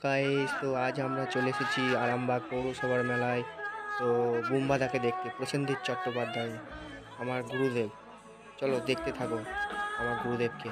Guys, তো আজ আমরা চলে এসেছি আরামবাগ পৌরসভার মেলায়। তো বুম্বাদাকে দেখতে, প্রসেনজিৎ চট্টোপাধ্যায় আমার গুরুদেব। চলো দেখতে থাকো আমার গুরুদেবকে।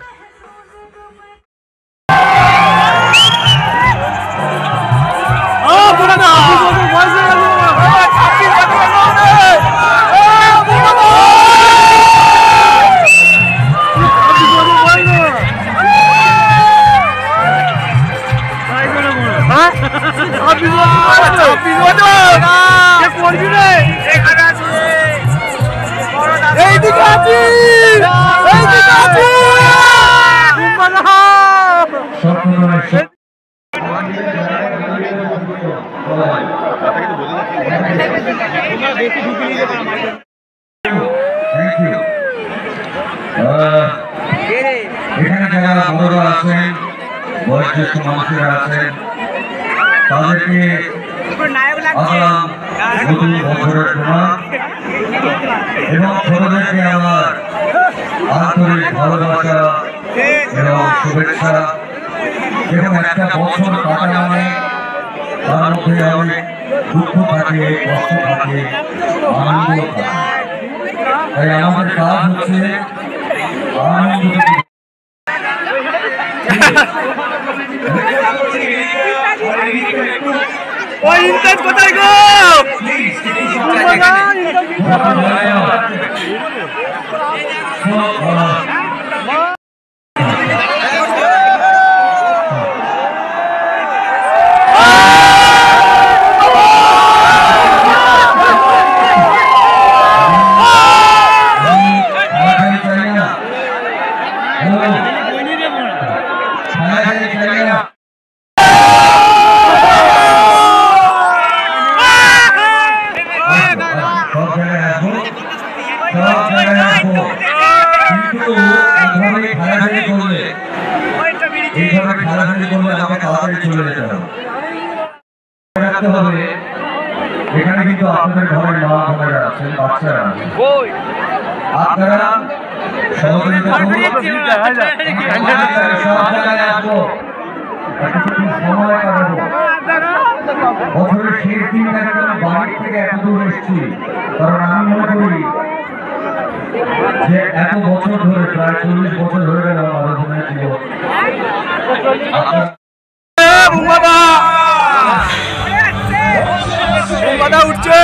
এখানে যারা বড়রা আছেন, বয়োজ্যেষ্ঠ মানুষেরা আছেন, তাদেরকে নতুন বছরের প্রণাম এবং ছোটদেরকে আমার আন্তরিক ভালোবাসা এবং শুভেচ্ছা। এবং একটা বছর কাটা মানে তার মধ্যে অনেক দুঃখ থাকে, কষ্ট থাকে, আনন্দ থাকে। তাই আমাদের কাজ হচ্ছে আনন্দ। কোথায় গো? এখানে কিন্তু আপনাদের ঘরের মা বোনেরা আছেন, বাচ্চারা আছেন, আপনারা সহযোগিতা সময় কাটাবো। বছরের শেষ দিনটাকে আমি বাড়ির থেকে এত দূর এসেছি, কারণ আমি মনে করি যে এত বছর ধরে, প্রায় 40 বছর ধরে গেল আলোচনায় ছিল। উঠছে।